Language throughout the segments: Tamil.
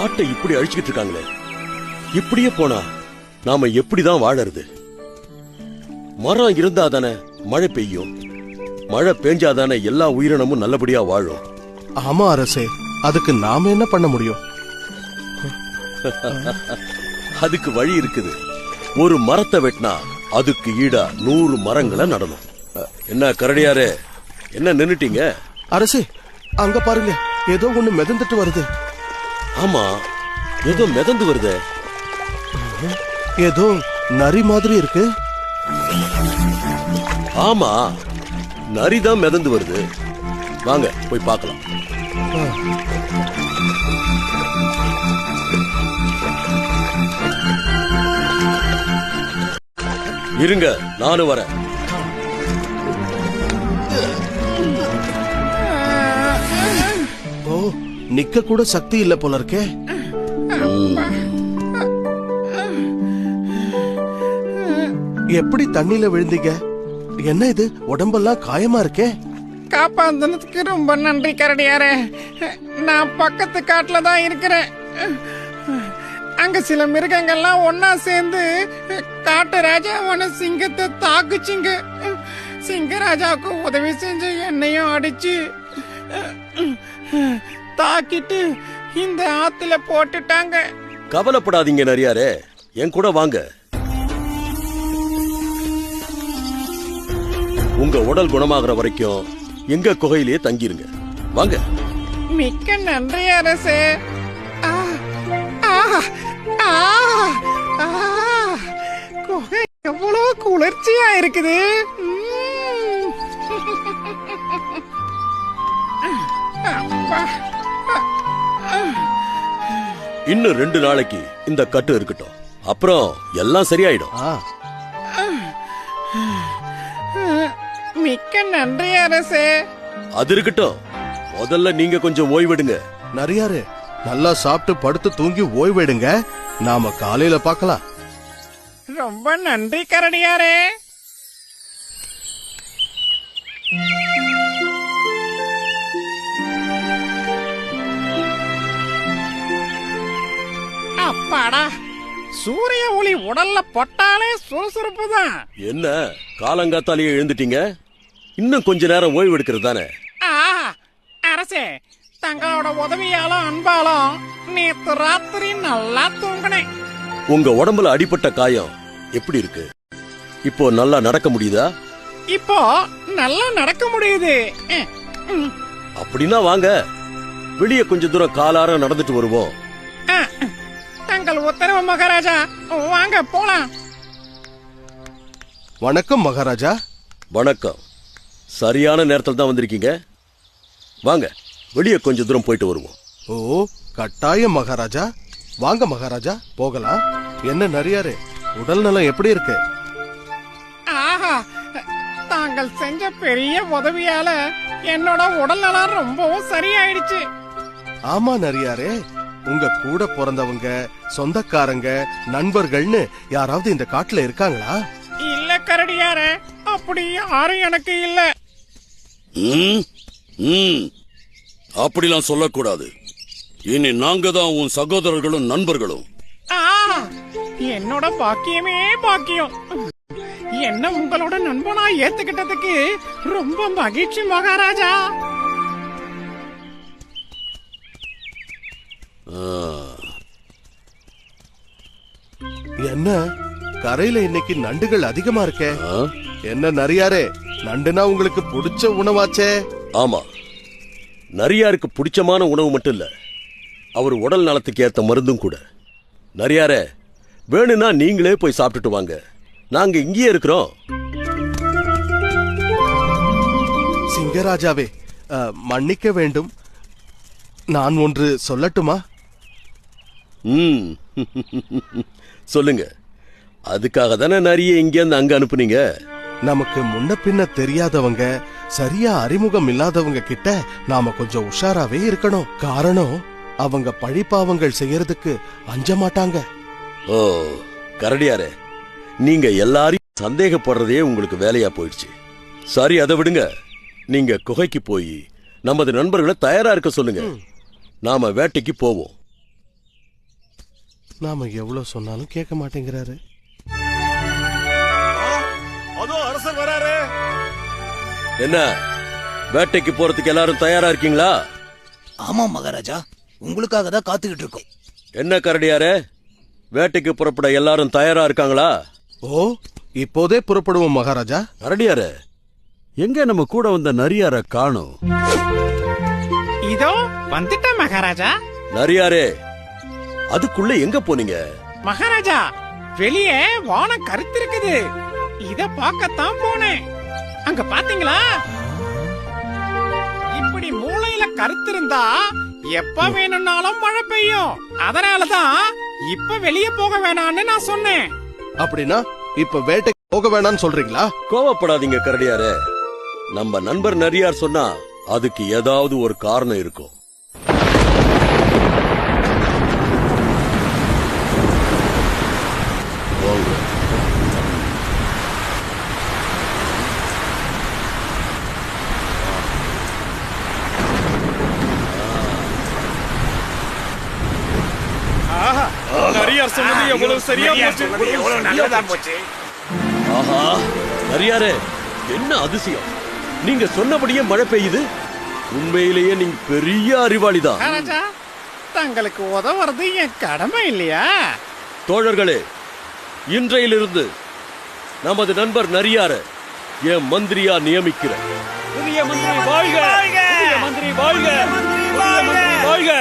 காட்டை இப்படி அழிச்சுக்கிட்டு இருக்காங்களே, இப்படியே போனா நாம எப்படிதான் வாழறது? மரம் இருந்தாதானே மழை பெய்யும், மழை பெஞ்சாதானே எல்லா உயிரினமும் நல்லபடியா வாழும். ஆமா அரசே, அதுக்கு நாம என்ன பண்ண முடியும்? அதுக்கு வழி இருக்குது. ஒரு மரத்தை வெட்டினா அதுக்கு ஈடா 100 மரங்களை நடணும். என்ன கரடியாரே, என்ன நின்னுட்டீங்க? அரசே, அங்க பாருங்க, ஏதோ ஒண்ணு மிதந்துட்டு வருது. ஆமா, ஏதோ மிதந்து வருது. ஏதோ நரி மாதிரி இருக்கு. ஆமா, நரிதான் மிதந்து வருது. வாங்க போய் பார்க்கலாம். இருங்க, நானும் வரேன். ஓ, நிக்க கூட சக்தி இல்ல போல இருக்கே. எப்படி தண்ணில விழுந்தீங்க? என்ன இது, உடம்பெல்லாம் காயமா இருக்கே? காப்பாந்தனத்துக்கு ரொம்ப நன்றி கரடியாரே. நான் பக்கத்து காட்டுல தான் இருக்கிறேன். அங்க சில மிருகங்கள்லாம் ஒன்னா சேர்ந்து காட்டு ராஜாவான சிங்கத்தை தாக்குச்சிங்க. சிங்கராஜாவுக்கு உதவி செஞ்சு என்னையும் அடிச்சு தாக்கிட்டு இந்த ஆத்துல போட்டுட்டாங்க. கவலைப்படாதீங்க நரியாரே, என் கூட வாங்க. உங்க உடல் குணமாகற வரைக்கும் எங்க குகையிலேயே தங்கிருங்க. வாங்க. மிக்க நன்றி அரசே. குகை எவ்வளவு குளிர்ச்சியா இருக்குது. இன்னும் 2 நாளைக்கு இந்த கட்டு இருக்கட்டும், அப்புறம் எல்லாம் சரியாயிடும். மிக்க நன்றி அரசே. அது இருக்கட்டும், முதல்ல நீங்க கொஞ்சம் ஓய்வெடுங்க. நரியாரே, நல்லா சாப்பிட்டு படுத்து தூங்கி ஓய்வெடுங்க. நாம காலையில பார்க்கலாம். ரொம்ப நன்றி கரடியாரே. அப்பாடா, சூரிய ஒளி உடல்ல பட்டாலே சுறுசுறுப்பு தான். என்ன காலங்காத்தாலேயே எழுந்துட்டீங்க? இன்னும் கொஞ்ச நேரம் ஓய்வு எடுக்கிறது தானே? அரசே, தங்களோட உதவியாலும் அன்பாலும் நேத்து ராத்திரி நல்லா தூங்கினேன். உங்க உடம்புல அடிபட்ட காயம் எப்படி இருக்கு? இப்போ நல்லா நடக்க முடியுதா? இப்போ நல்லா நடக்க முடியுது. அப்படின்னா வாங்க, வெளியே கொஞ்ச தூரம் காலார நடந்துட்டு வருவோம். தங்கள் உத்தரவு மகாராஜா, வாங்க போலாம். வணக்கம் மகாராஜா. வணக்கம். சரியான நேரத்தில் தான் வந்திருக்கீங்க. வாங்க, வெளியே கொஞ்ச தூரம் போயிட்டு வருவோம். ஓ, கட்டாயம் மகாராஜா. வாங்க மகாராஜா, போகலாம். என்ன நரியாரே, உடல் நலம் எப்படி இருக்கு? ஆஹா, தாங்கள் செஞ்ச பெரிய உதவியால என்னோட உடல் நலம் ரொம்பவும் சரியாயிடுச்சு. ஆமா நரியாரே, உங்க கூட பிறந்தவங்க, சொந்தக்காரங்க, நண்பர்கள்னு யாராவது இந்த காட்டுல இருக்காங்களா? இல்ல கரடியாரே, அப்படி யாரும் எனக்கு இல்ல. அப்படிலாம் சொல்லக்கூடாது. இனி நாங்க தான் உன் சகோதரர்களும் நண்பர்களும். என்னோட பாக்கியமே பாக்கியம். என்ன உங்களோட நண்பனா ஏத்துக்கிட்டதுக்கு ரொம்ப மகிழ்ச்சி மகாராஜா. என்ன கரையில இன்னைக்கு நண்டுகள் அதிகமா இருக்கே? என்ன நரியாரே, நண்டுனா உங்களுக்கு பிடிச்ச உணவாச்சே? ஆமா, நரியாருக்கு பிடிச்சமான உணவு மட்டும் இல்ல, அவர் உடல் நலத்துக்கு ஏத்த மருந்தும் கூட. நரியாரே, வேணும்னா நீங்களே போய் சாப்பிட்டுட்டு வாங்க, நாங்க இங்கேயே இருக்கிறோம். சிங்கராஜாவே, மன்னிக்க வேண்டும். நான் ஒன்று சொல்லட்டுமா? சொல்லுங்க. அதுக்காக தானே நிறைய இங்கேருந்து அங்க அனுப்புனீங்க. நமக்கு முன்ன பின்ன தெரியாதவங்க, சரியா அறிமுகம் இல்லாதவங்க கிட்ட நாம கொஞ்சம் உஷாராவே இருக்கணும். காரணம், அவங்க பழிப்பாவங்கள் செய்யறதுக்கு அஞ்ச மாட்டாங்க. ஓ கரடியாரே, நீங்க எல்லாரையும் சந்தேகப்படுறதே உங்களுக்கு வேலையா போயிடுச்சு. சரி, அதை விடுங்க. நீங்க குகைக்கு போய் நமது நண்பர்களை தயாரா இருக்க சொல்லுங்க. நாம வேட்டைக்கு போவோம். நாம எவ்வளவு சொன்னாலும் கேட்க மாட்டேங்கிறாரு. அதோ அரசர் வராரு. என்ன வேட்டைக்கு போறதுக்கு எல்லாரும் தயாரா இருக்கீங்களா? ஆமா மகாராஜா, உங்களுக்காக தான் காத்துக்கிட்டு இருக்கோம். என்ன கரடியாரே, வேட்டைக்கு புறப்பட எல்லாரும் தயாரா இருக்காங்களா? ஓ, இப்போதே புறப்படுவோம் மகாராஜா. கரடியாரே, எங்க நம்ம கூட வந்த நரியார காணோம்? இதோ வந்துட்டேன் மகாராஜா. நரியாரே, அதுக்குள்ள எங்க போனீங்க? மகாராஜா, வெளியே வானம் கருத்திருக்குது. இத பார்க்கத்தான் போனேன். அங்க பாத்தீங்களா? இப்படி மூளையில கருத்திருந்தா எப்ப வேணும்னாலும் மழை பெய்யும். அதனாலதான் இப்ப வெளியே போக வேணாம்னு நான் சொன்னேன். அப்படின்னா இப்ப வேட்டைக்கு போக வேணாம்னு சொல்றீங்களா? கோவப்படாதீங்க கரடியாரே, நம்ம நண்பர் நரியார் சொன்னா அதுக்கு ஏதாவது ஒரு காரணம் இருக்கும். வாங்க. நரியார் சொன்னது எவ்வளவு சரியா போச்சு. ஆஹா, நரியாரே, என்ன அதிசயம்! நீங்க சொன்னபடியே மழை பெய்யுது. உண்மையிலேயே நீங்க பெரிய அறிவாளிதான். மகாராஜா, தங்களுக்கு உதவுறது என் கடமை இல்லையா? தோழர்களே, இன்றையிலிருந்து நமது நண்பர் நரியார என் மந்திரியா நியமிக்கிறேன். புதிய மந்திரி வாழ்க! புதிய மந்திரி வாழ்க! புதிய மந்திரி வாழ்க!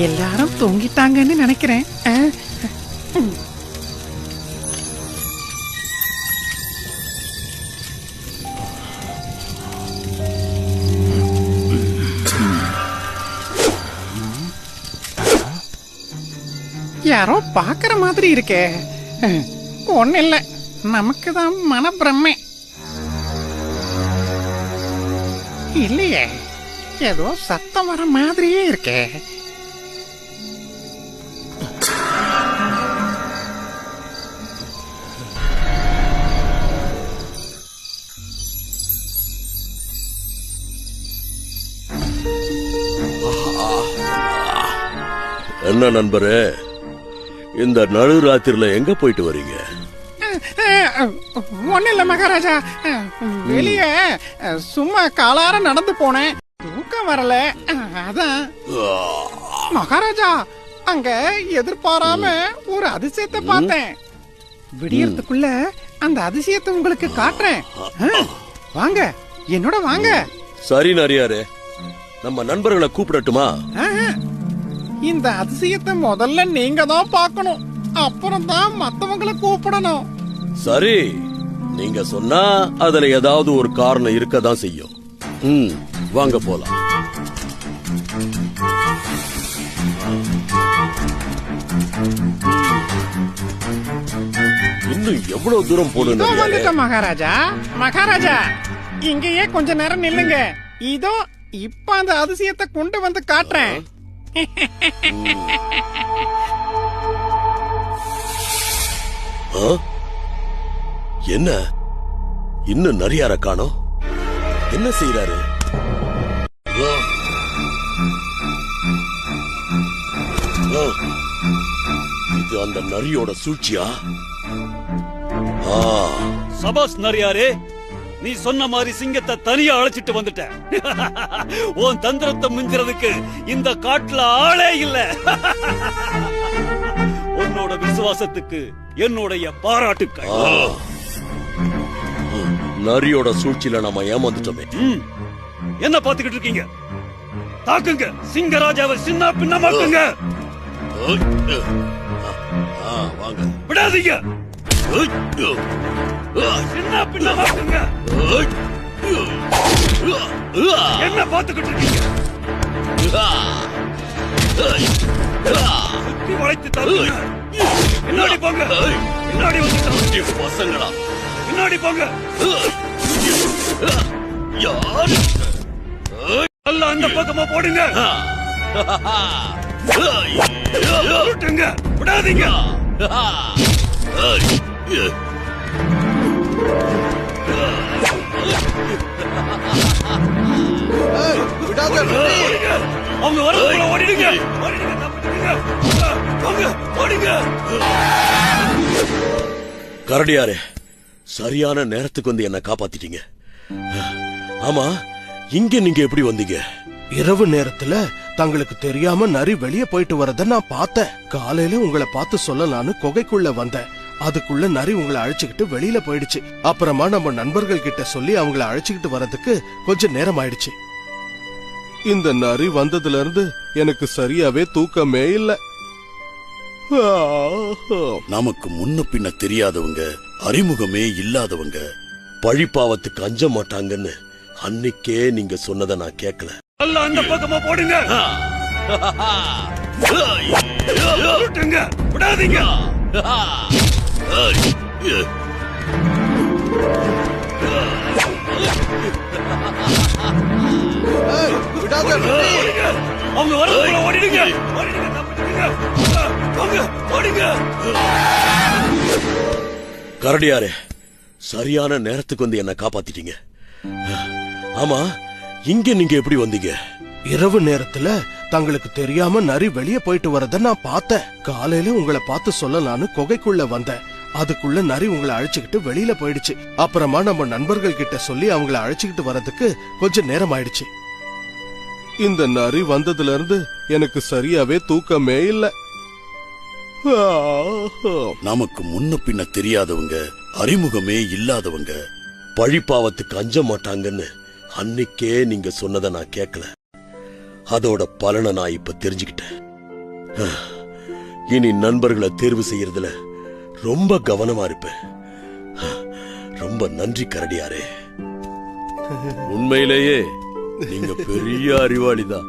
எல்லாரும் தூங்கிட்டாங்கன்னு நினைக்கிறேன். யாரோ பாக்குற மாதிரி இருக்கே. ஒண்ணு இல்ல, நமக்கு தான் மனப்பிரமை. இல்லையே, ஏதோ சத்தம் வர மாதிரியே இருக்கே. என்ன நண்பரே, இந்த நடுராத்திரில எங்க போயிட்டு வரீங்க? ஒண்ணு இல்ல மகாராஜா, வெளியே சும்மா காலார நடந்து போனேன். தூக்கம் வரல, அதான். மகாராஜா, அங்க எதிர்பாராம ஒரு அதிசயத்தை பார்த்தேன். விடியறதுக்குள்ள அந்த அதிசயத்தை உங்களுக்கு காட்டுறேன். வாங்க, என்னோட வாங்க. சரி நரியாரே, நம்ம நண்பர்களை கூப்பிடட்டுமா? இந்த அதிசயத்தை முதல்ல நீங்க தான் பார்க்கணும், அப்புறம் தான் மத்தவங்களை கூப்பிடணும். சரி, நீங்க சொன்னா அதுல ஏதாவது ஒரு காரணம் இருக்கதான் செய்யும். வாங்க போலாம். இன்னும் எவ்வளவு தூரம் போகணும்? வந்துட்டோம் மகாராஜா. மகாராஜா, இங்கேயே கொஞ்ச நேரம் நில்லுங்க. இதோ இப்ப அந்த அதிசயத்தை கொண்டு வந்து காட்டுறேன். என்ன இன்னும் நரியார காணோம்? என்ன செய்யறாரு? இது அந்த நரியோட சூழ்ச்சியா? சபாஸ் நரியாரே, நீ சொன்ன மாதிரி சிங்கத்தை தனியா அழைச்சிட்டு வந்துட்ட. உன் தந்திரத்தை மிஞ்சுறதுக்கு இந்த காட்டுல ஆளே இல்ல. உன்னோட விசுவாசத்துக்கு என்னுடைய பாராட்டுக்கள். நரியோட சூழ்ச்சியில நாம ஏமாந்துட்டோமே. என்ன பாத்துக்கிட்டு இருக்கீங்க? தாக்குங்க, சிங்கராஜாவை சின்ன பின்னமாக்குங்க. வாங்க, விடாதீங்க. சின்ன பின்னமாக்குங்க. என்ன பாத்துக்கிட்டு இருக்கீங்க? சுத்தி வளைத்து தாக்குங்க. பின்னாடி போங்க. பின்னாடி வந்து பசங்களா, பின்னாடி போங்க. யார் அல்ல, அந்த பக்கமா போடுங்க. விட்டுங்க, விடாதீங்க. ஏய், விடாத, ஓடிங்க. அவங்க வரதுக்குள்ள ஓடிடுங்க. ஓடிடுங்க, தப்பிச்சுடுங்க. போங்க, ஓடிங்க. கரடியாரே, சரியான நேரத்துக்கு வந்து என்ன காப்பாத்திட்டீங்க. ஆமா, இங்க நீங்க எப்படி வந்தீங்க? இரவு நேரத்துல தங்களுக்கு தெரியாம நரி வெளியே போயிட்டு வரத நான் பார்த்தேன். காலையில உங்களை பார்த்து சொல்லலான்னு குகைக்குள்ள வந்தேன். அதுக்குள்ள நரி உங்களை அழைச்சுக்கிட்டு வெளியில போயிடுச்சு. அப்புறமா நம்ம நண்பர்கள் கிட்ட சொல்லி அவங்கள அழைச்சுக்கிட்டு வரதுக்கு கொஞ்சம் நேரம் ஆயிடுச்சு. இந்த நரி வந்ததுல இருந்து எனக்கு சரியாவே தூக்கமே இல்ல. நமக்கு முன்ன பின்ன தெரியாதவங்க, அறிமுகமே இல்லாதவங்க பழிப்பாவத்துக்கு அஞ்ச மாட்டாங்கன்னு அன்னைக்கே நீங்க சொன்னதை நான் கேட்கல. எல்லாம் அந்த பக்கமா போடுங்க. விட்டுங்க, விடாதீங்க. ஏய், விடாத, ஓடிங்க. அவங்க வரதுக்குள்ள ஓடிடுங்க. ஓடிடுங்க, தப்பிச்சுடுங்க. போங்க, ஓடிங்க. கரடியாரே, சரியான நேரத்துக்கு வந்து என்ன காப்பாத்திட்டீங்க. ஆமா, இங்க நீங்க எப்படி வந்தீங்க? இரவு நேரத்துல தங்களுக்கு தெரியாம நரி வெளியே போயிட்டு வரத நான் பார்த்தேன். காலையில உங்களை பார்த்து சொல்லலான்னு குகைக்குள்ள வந்தேன். அதுக்குள்ள நரி உங்களை அழைச்சுக்கிட்டு வெளியில போயிடுச்சு. அப்புறமா நம்ம நண்பர்கள் கிட்ட சொல்லி அவங்கள அழைச்சுக்கிட்டு வரதுக்கு கொஞ்சம் நேரம் ஆயிடுச்சு. இந்த நரி வந்ததுல இருந்து எனக்கு சரியாவே தூக்கமே இல்ல. நமக்கு முன்ன பின்ன தெரியாதவங்க, அறிமுகமே இல்லாதவங்க பழிப்பாவத்துக்கு அஞ்ச மாட்டாங்கன்னு அன்னைக்கே நீங்க சொன்னதை நான் கேட்கல. அதோட பலனை நான் இப்ப தெரிஞ்சுக்கிட்டேன். இனி நண்பர்களை தேர்வு செய்யறதுல ரொம்ப கவனமா இருப்பேன். ரொம்ப நன்றி கரடியாரே. உண்மையிலேயே நீங்க பெரிய அறிவாளிதான்.